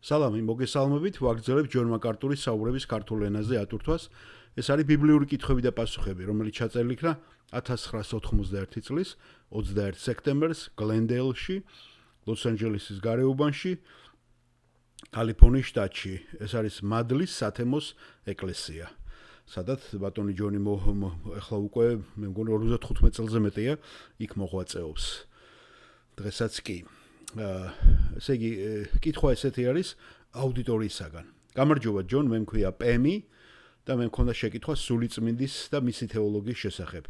სალამი, მოგესალმებით, ვაგრძელებ ჯონ მაკარტურის საუბრების ქართულ ენაზე ატვირთვას. ეს არის ბიბლიური კითხვები და პასუხები, რომელიც ჩაწერილი იქნა 1991 წლის 21 სექტემბერს გლენდეილში, ლოს-ანჯელესის გარეუბანში, კალიფორნიის შტატში. ეს არის მადლის სათემოს ეკლესია. სადაც ბატონი ჯონი ახლა უკვე მე მგონი 55 წელზე მეტია იქ მოღვაწეობს. დღესაც კი ესე იგი, კითხვა ესეთი არის აუდიტორიისაგან. გამარჯობა ჯონ, მე მქვია პემი და მე მქონდა შეკითხვა სულიწმინდის და მისი თეოლოგიის შესახებ.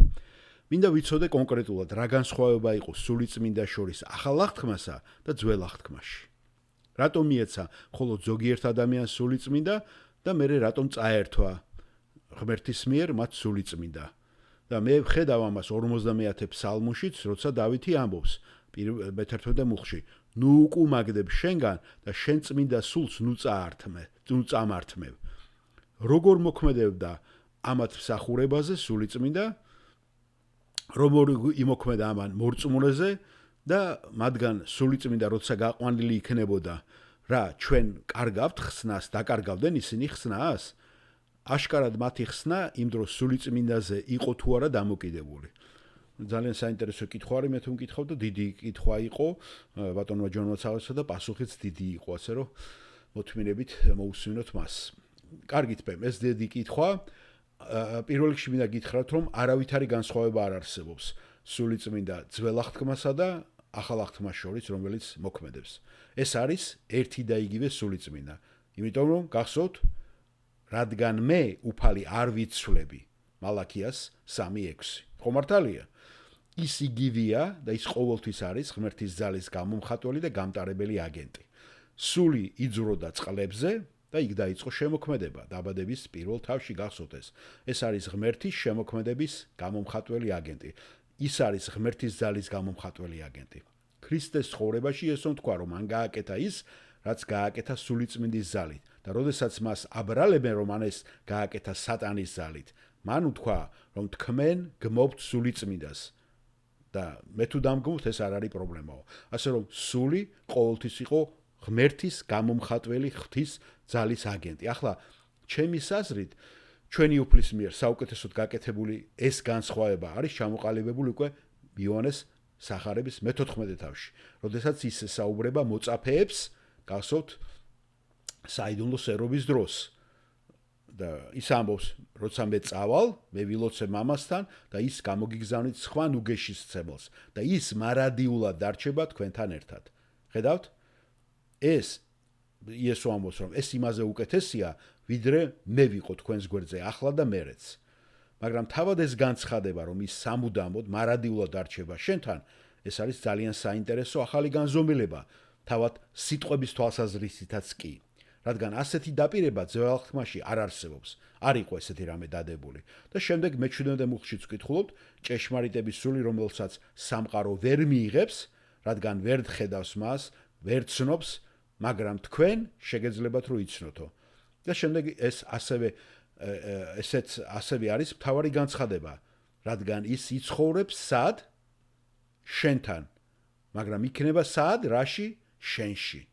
მინდა ვიცოდე კონკრეტულად რა განსხვავება იყო სულიწმინდა შორის ახალ აღთქმასა და ძველ აღთქმაში. რატომ მიეცა მხოლოდ ზოგიერთ ადამიანს სულიწმინდა და მერე რატომ წაერთვა ღმერთის მიერ მათ სულიწმინდა. და მე ვხედავ ამას 50 ფსალმუშიც, როცა დავითი ამბობს მე-11 მუხლში, ნუ უკუმაგდებ შენგან და შენ წმინდა სულს ნუ წამართმევ. როგორ მოქმედებდა ამათ მსახურებაზე სულიწმინდა, როგორ იმოქმედა ამან მორწმუნეზე და მათგან სულიწმინდა როცა გაყვანილი იქნებოდა, რა ჩვენ კარგავთ ხსნას, დაკარგავდნენ ისინი ხსნას? აშკარად მათი ხსნა იმ დროს სულიწმინდაზე იყო თუ არა დამოკიდებული. ძალიან საინტერესო კითხვა არის, მე თუ მკითხავ და დიდი კითხვა იყო, ბატონმა ჯონმა წავასწა და პასუხიც დიდი იყო, ასე რომ მოთმინებით მოусვინოთ მას. კარგით, პემ, ეს დიდი კითხვა. პირველ რიგში მინდა გითხრათ, რომ არავითარი განსხვავება არ არსებობს სულიწმინდა ძველ აღთქმასა და ახალ აღთქმას შორის, რომელიც მოქმედებს. ეს არის ერთი და იგივე სულიწმინდა. იმიტომ რომ გახსოვთ, რადგან მე უფალი არ ვიცვლები, მალაქიას 3:6. ხო მართალია? ის იგივეა და ის ყოველთვის არის ღმერთის ძალის გამომხატველი და გამტარებელი აგენტი. სული იძროდა წყლებზე და იქ დაიწყო შემოქმედება დაბადების პირველ თავში გახსოვთ ეს. ეს არის ღმერთის შემოქმედების გამომხატველი აგენტი. ის არის ღმერთის ძალის გამომხატველი აგენტი. ქრისტეს ცხოვრებაში ესო თქვა, რომ მან გააკეთა ის, რაც გააკეთა სულიწმინდის ძალით და როდესაც მას აბრალებენ, რომ ანეს გააკეთა სატანის ძალით, მან უთქვა, რომ თქვენ გმობთ სულიწმინდას. და მე თუ დამგმობთ, ეს არ არის პრობლემაო. ასე რომ სული ყოველთვის იყო ღმერთის გამომხატველი ღვთის ძალის აგენტი. ახლა ჩემი საზრით ჩვენი უფლის მიერ საუკეთესოდ გაკეთებული ეს განსხვავება არის ჩამოყალიბებული უკვე იოანეს სახარების მე-14 თავში, როდესაც ის საუბრება მოწაფეებს, გახსოვთ, საიდუმლო სერობის დროს. და ის ამბობს, როცა მე წავალ, მე ვილოცე მამასთან და ის გამოგიგზავნით სხვა ნუგეშის ცემელს და ის მარადიულად დარჩება თქვენთან ერთად. ხედავთ? ეს იესო ამბობს, რომ ეს იმაზე უკეთესია, ვიდრე მე ვიყო თქვენს გვერდზე ახლა და მერეც. მაგრამ თავად ეს განცხადება, რომ ის სამუდამოდ მარადიულად დარჩება შენთან, ეს არის ძალიან საინტერესო ახალი განზომილება, თავად სიტყვების თვალსაზრისითაც კი. რადგან ასეთი დაპირება ძველ აღთქმაში არ არსებობს, არ იყო ესეთი რამე დადებული. და შემდეგ მე-17 მუხლშიც ვკითხულობთ, ჭეშმარიტების სული, რომელსაც სამყარო ვერ მიიღებს, რადგან ვერ ხედავს მას, ვერ ცნობს, მაგრამ თქვენ შეგეძლებათ რომ იცნოთო. და შემდეგ ეს ასევე არის მთავარი განცხადება, რადგან ის იცხოვრებს სად? შენთან. მაგრამ იქნება სად? რაში? შენში.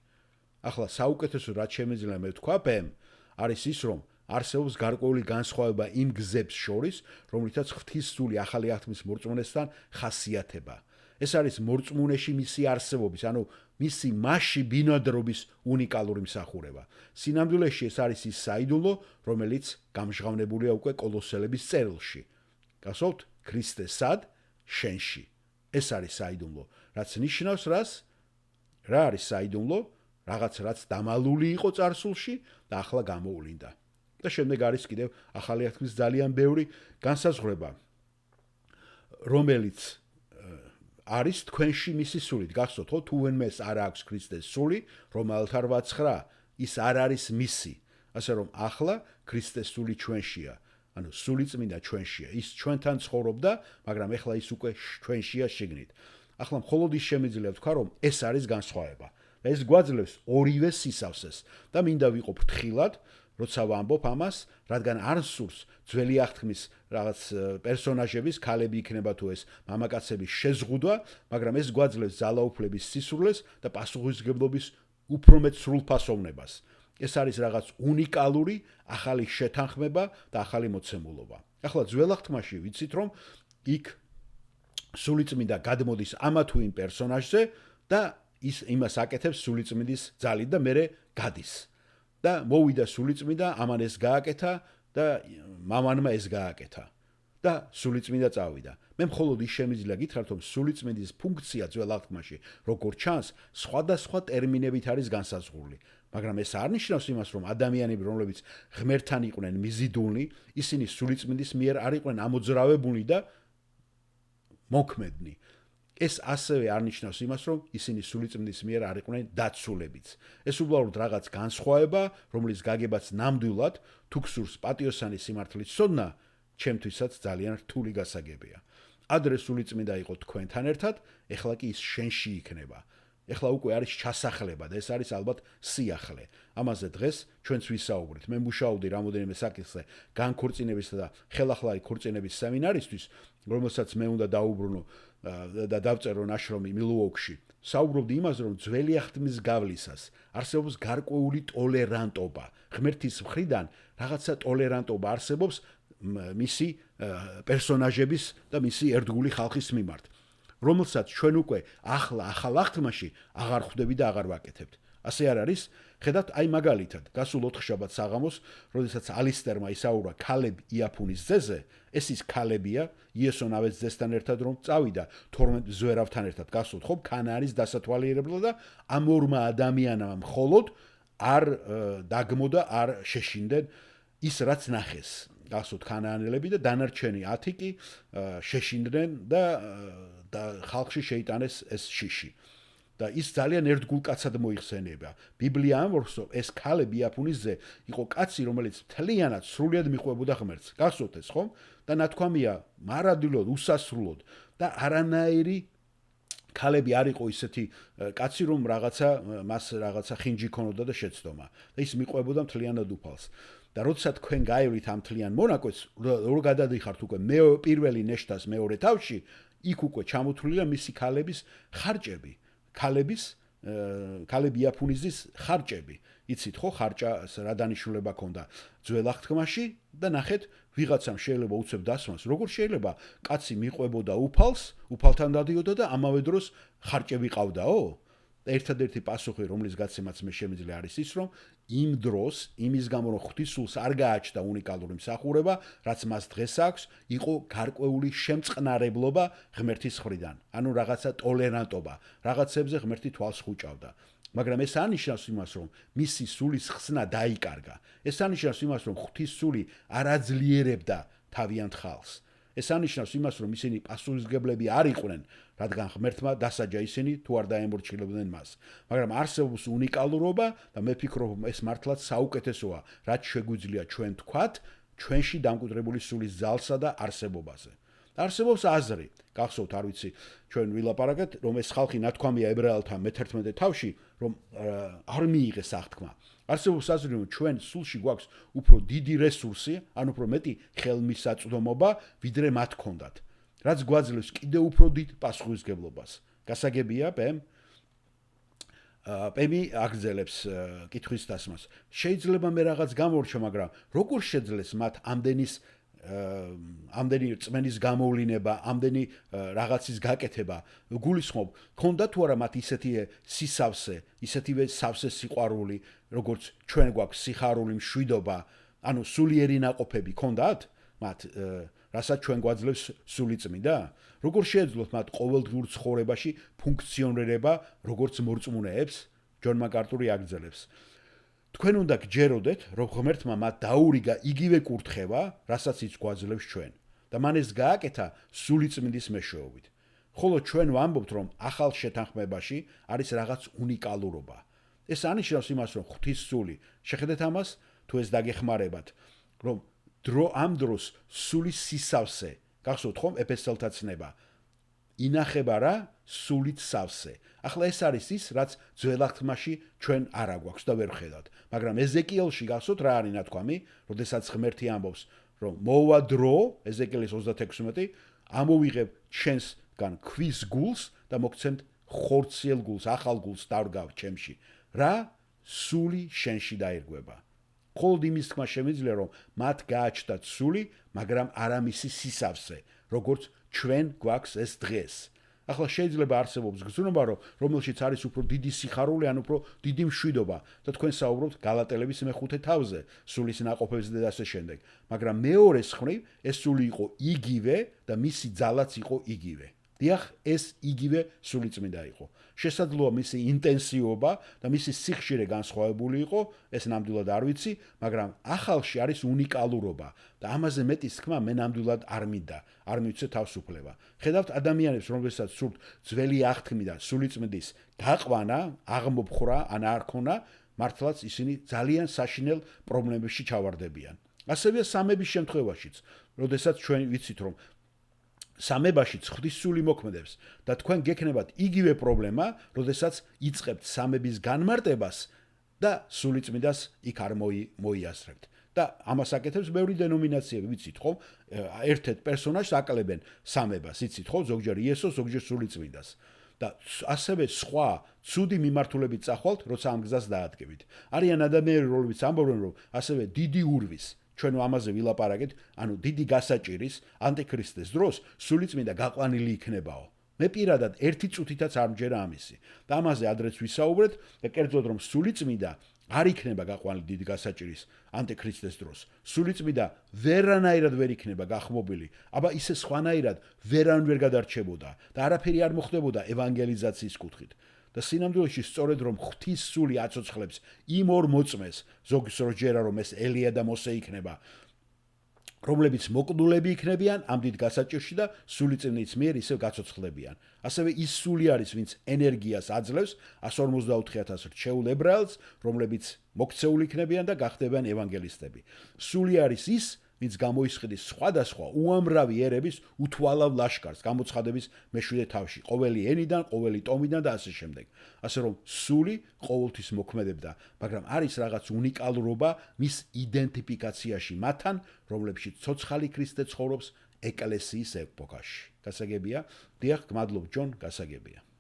ახლა საუკეთესო რაც შემიძლია მე ვთქვა, პემ, არის ის, რომ არსებობს გარკვეული განსხვავება იმ გზებს შორის, რომლითაც ღვთის სული ახალი აღთქმის მორწმუნესთან ხასიათება. ეს არის მორწმუნეში მისი არსებობის, ანუ მისი მასში ბინადრობის უნიკალური მსახურება. სინამდვილეში ეს არის ის საიდუმლო, რომელიც გამჟღავნებულია უკვე კოლოსელების წერილში. გასავთ, ქრისტე სად? შენში. ეს არის საიდუმლო, რაც ნიშნავს რას? რა არის საიდუმლო? რაღაც რაც დამალული იყო წარსულში და ახლა გამოულინდა. და შემდეგ არის კიდევ ახალი აღთქმის ძალიან ბევრი განსაზღვრება, რომელიც არის თქვენში მისი სულით. გახსოვთ, ხო, თუ ვინმეს არ აქვს ქრისტეს სული, რომელთა 8:9, ის არ არის მისი. ასე რომ ახლა ქრისტეს სული ჩვენშია. ანუ სულიწმინდა ჩვენშია. ის ჩვენთან ცხოვრობდა, მაგრამ ახლა ის უკვე ჩვენშია შიგნით. ახლა მხოლოდ ის შემიძლია ვთქვა, რომ ეს არის განსხვავება. ეს გვაძლევს ორივე სისავსეს და მინდა ვიყო ფრთხილად, როცა ვამბობ ამას, რადგან არ სურს ძველი აღთქმის რაღაც პერსონაჟების, ქალები იქნება თუ ეს მამაკაცების შეზღუდვა, მაგრამ ეს გვაძლევს ძალაუფლების სისურლეს და პასუხისმგებლობის უფრო მეტ სრულფასოვნებას. ეს არის რაღაც უნიკალური ახალი შეთანხმება და ახალი მოცემულობა. ახლა ძველ აღთქმაში ვიცით რომ იქ სულიწმინდა გადმოდის ამა თუ იმ პერსონაჟზე და ის იმას აკეთებს სულიწმინდის ძალით და მერე გადის. და მოვიდა სულიწმინდა, ამან ეს გააკეთა და მამანმა ეს გააკეთა. და სულიწმინდა წავიდა. მე მხოლოდ ის შემიძლია გითხრათ, რომ სულიწმინდის ფუნქცია ძველ აღთქმაში, როგორც ჩანს, სხვადასხვა ტერმინებით არის განსაზღვრული. მაგრამ ეს არ ნიშნავს იმას, რომ ადამიანები, რომლებიც ღმერთთან იყვნენ მიზიდულნი, ისინი სულიწმინდის მიერ არ იყვნენ ამოძრავებულნი და მოქმედნი. ეს ასევე არ ნიშნავს იმას, რომ ისინი სულიწმინდის მიერ არ იყვნენ დაცულებიც. ეს უბრალოდ რაღაც განსხვავება, რომლის გაგებაც ნამდვილად თუ გსურს პატიოსანი სიმართლის ცოდნა, ჩემთვისაც ძალიან რთული გასაგებია. ადრე სულიწმინდა იყო თქვენთან ერთად, ეხლა კი ის შენში იქნება. ეხლა უკვე არის ჩასახლება და ეს არის ალბათ სიახლე. ამაზე დღეს ჩვენც ვისაუბრეთ. მე მუშაობდი რამოდენიმე საკითხზე განქორწინებისა და ხელახლარი ქორწინების სემინარისთვის, რომელსაც მე უნდა დაუბრუნო და დავწერო ნაშრომი მილუოკში. საუბრობდი იმაზე, რომ ძველი აღთქმის გავლისას არსებობს გარკვეული ტოლერანტობა. ღმერთის მხრიდან რაღაცა ტოლერანტობა არსებობს მისი პერსონაჟების და მისი ერთგული ხალხის მიმართ, რომელსაც ჩვენ უკვე ახლა ახალ აღთქმაში აღარ ხვდები და აღარ ვაკეთებთ. ასე არ არის? ხედავთ, აი მაგალითად, გასულ ოთხშაბათს საღამოს, როდესაც ალისტერმა ისაუბრა ქალებ იაფუნის ძეზე, ეს ის ქალებია, იესო ნავեց ძესთან ერთად რომ წავიდა 12 ზვერავთან ერთად გასult, ხო, ქანაანის დასათვალიერებლად და ამ ორმა ადამიანმა მხოლოდ არ დაგმოდა, არ შეშინდნენ ის რაც ნახეს. გასult ქანაანელები და დანარჩენი 10 კი შეშინდნენ და ხალხში შეიტანეს ეს შიში. და ის ძალიან ერთგულ კაცად მოიხსენება. ბიბლია ამბობს, რომ ეს ქალებ იაფუნისზე იყო კაცი, რომელიც მთლიანად სრულიად მიყვებოდა ღმერთს. გასult ეს, ხო? და ნათქვამია, მარადილოდ, უსასრულოდ და არანაირი ქალები არ იყო ისეთი კაცი, რომ მას რაღაცა ხინჯი ქონოდა და შეცდომა. და ის მიყვებოდა მთლიანად უფალს. და როდესაც თქვენ გაივლით ამ თლიან მონაკვეთს, რო გადადიხართ უკვე პირველი ნეშტას მეორე თავში, იქ უკვე ჩამოთვლილია მისი ქალების ხარჭები. ქალებ იაფუნისის ხარჭები. იცით ხო, ხარჭას რა დანიშნულება ჰქონდა ძველ აღთქმაში და ნახეთ, ვიღაცამ შეიძლება უცებ დასვას, როგორ შეიძლება კაცი მიყვებოდა უფალს, უფალთან დადიოდა და ამავე დროს ხარჭები ყავდაო? ერთადერთი პასუხი, რომლის გაცემაც მე შემიძლია არის ის, რომ იმ დროს, იმის გამო რომ ღვთისმსხურს არ გააჩნდა უნიკალური მსახურება, რაც მას დღეს აქვს, იყო გარკვეული შემწყნარებლობა ღმერთის მხრიდან. ანუ რაღაცა ტოლერანტობა, რაღაცებზე ღმერთი თვალს ხუჭავდა. მაგრამ ეს არ ნიშნავს იმას, რომ მისი სულის ხსნა დაიკარგა. ეს არ ნიშნავს იმას, რომ ღვთის სული არ აძლიერებდა თავიანთ ხალხს. ეს არ ნიშნავს იმას, რომ ისინი პასუხისმგებლები არ იყვნენ, რადგან ღმერთმა დასაჯა ისინი თუ არ დაემორჩილებდნენ მას. მაგრამ არსებობს უნიკალურობა და მე ვფიქრობ, რომ ეს მართლაც საუკეთესოა, რაც შეგვიძლია ჩვენ თქვათ, ჩვენში დამკვიდრებული სულის ძალსა და არსებობაზე. არსებობს აზრი, გახსოვთ, არ ვიცი, ჩვენ ვილაპარაკეთ, რომ ეს ხალხი ნათქვამია ებრაელთა მე-11 თავში, რომ არ მიიღეს აღთქმა. არსებობს აზრი, რომ ჩვენ სულში გვაქვს უფრო დიდი რესურსი, ან უფრო მეტი ხელმისაწვდომობა, ვიდრე მათ ჰქონდათ. რაც გვაძლევს კიდევ უფრო დიდ პასუხისმგებლობას. გასაგებია, პემი აგზელებს კითხვის დასმას. შეიძლება მე რაღაც გამორჩა, მაგრამ როგორ შეძლეს მათ ამდენი რწმენის გამოვლინება, ამდენი რაღაცის გაკეთება? გულისხმობ, ქონდა თუ არა მათ ისეთი სისავსე, ისეთივე სავსე სიყვარული, როგორც ჩვენ გვაქვს სიხარული, მშვიდობა, ანუ სულიერი ნაყოფები ქონდათ მათ, რასაც ჩვენ გვაძლევს სულიწმინდა? როგორ შეეძლოთ მათ ყოველდღიურ ცხოვრებაში ფუნქციონირება, როგორც მორწმუნეებს? ჯონ მაკარტური აგრძელებს. თქვენ უნდა გჯეროდეთ, რომ ღმერთმა მათ დაურიგა იგივე კურთხევა, რასაც ის გვაძლევს ჩვენ. და მან ეს გააკეთა სულიწმინდის მეშვეობით. ხოლო ჩვენ ვამბობთ, რომ ახალ შეთანხმებაში არის რაღაც უნიკალურობა. ეს ანიშნავს იმას, რომ ღვთის სული, შეხედეთ ამას, თუ ეს დაგეხმარებათ, რომ ამ დროს სულის სისავსე, გახსოვთ ხომ ეფესელთა ცნება, ინახება რა სულით სავსე. ახლა ეს არის ის, რაც ძველ აღთქმაში ჩვენ არ აგვაქვს და ვერ ვხედავთ. მაგრამ ეზეკიელში გახსოვთ რა არის ნათქვამი, როდესაც ღმერთი ამბობს, რომ მოვა დრო, ეზეკიელის 36, ამოვიღებ ჩვენსგან ქვის გულს და მოგცემთ ხორციელ გულს, ახალ გულს დავდგავ ჩემში. რა სული შენში დაირგვება. მხოლოდ იმის თქმა შემიძლია, რომ მათ გააჩნდათ სული, მაგრამ არა მისი სისავსე, როგორც ჩვენ გვაქვს ეს დღეს. ახლა შეიძლება არსებობს გზნობა, რომელშიც არის უფრო დიდი სიხარული, ან უფრო დიდი მშვიდობა და თქვენ საუბრობთ გალატელების მეხუთე თავზე, სულის ნაყოფებზე და ასე შემდეგ. მაგრამ მეორეს მხრივ ეს სული იყო იგივე და მისი ძალაც იყო იგივე. დიახ, ეს იგივე სულიწმინდა იყო. შესაძლოა მისი ინტენსივობა და მისი სიხშირე განსხვავებული იყო, ეს ნამდვილად არ ვიცი, მაგრამ ახალში არის უნიკალურობა და ამაზე მეტის თქმა მე ნამდვილად არ მინდა, არ მივცე თავისუფლება. ხედავთ ადამიანებს, რომელსაც სურთ ძველი აღთქმიდან სულიწმინდის გაყვანა, აღმოფხრა ან არქონა, მართლაც ისინი ძალიან საშინელ პრობლემებში ჩავარდებიან. ასევე სამების შემთხვევაშიც, როდესაც ჩვენ ვიცით, რომ სამებაშიც ღვთის სული მოქმედებს და თქვენ გექნებათ იგივე პრობლემა, როდესაც იწყებთ სამების განმარტებას და სულიწმინდას იქ არ მოიასრებთ. და ამას აკეთებს ბევრი დენომინაციები, ვიცით ხო? ერთ-ერთ პერსონაჟს აკლებენ სამებას, იცით ხო? ზოგჯერ იესოს, ზოგჯერ სულიწმინდას. და ასევე სხვა ცუდი მიმართულებით წახვალთ, როცა ამ გზას დაადგებით. არიან ადამიანები, რომლებიც ამბობენ, რომ ასევე დიდი ურვის ჩვენ ამაზე ვილაპარაკეთ, ანუ დიდი გასაჭირის ანტიქრისტეს დროს სულიწმინდა გაყვანილი იქნებაო. მე პირადად ერთი წუთითაც არ მჯერა ამისი. და ამაზე ადრეც ვისაუბრეთ და კერძოდ რომ სულიწმინდა არ იქნება გაყვანილი დიდი გასაჭირის ანტიქრისტეს დროს. სულიწმინდა ვერანაირად ვერ იქნება გახმობილი, აბა ისე სხვანაირად ვერან ვერ გადარჩებოდა და არაფერი არ მოხდებოდა ევანგელიზაციის კუთხით. და სინამდვილეში სწორედ რომ ღვთის სული აცოცხლებს იმ ორ მოწმეს, ზოგს რო ჯერა რომ ეს ელია და მოსე იქნება, რომლებიც მოკდულები იქნებიან ამ დიდ გასაჭირში და სულიწმინდის მიერ ისევ გაცოცხლებიან. ასევე ის სული არის, ვინც ენერგიას აძლევს 154,000 რჩეულ ებრაელს, რომლებიც მოქცეული იქნებიან და გახდებიან ევანგელისტები. სული არის ის, ვინც გამოისყიდის სხვადასხვა უამრავი ერების უთვალავ ლაშქარს გამოცხადების მეშვიდე თავში, ყოველი ენიდან, ყოველი ტომიდან და ასე შემდეგ. ასე რომ სული ყოველთვის მოქმედებდა, მაგრამ არის რაღაც უნიკალურობა მის იდენტიფიკაციაში მათთან, რომლებშიც ცოცხალი ქრისტე ცხოვრობს ეკლესიის ეპოქაში. გასაგებია? დიახ, გმადლობ ჯონ, გასაგებია.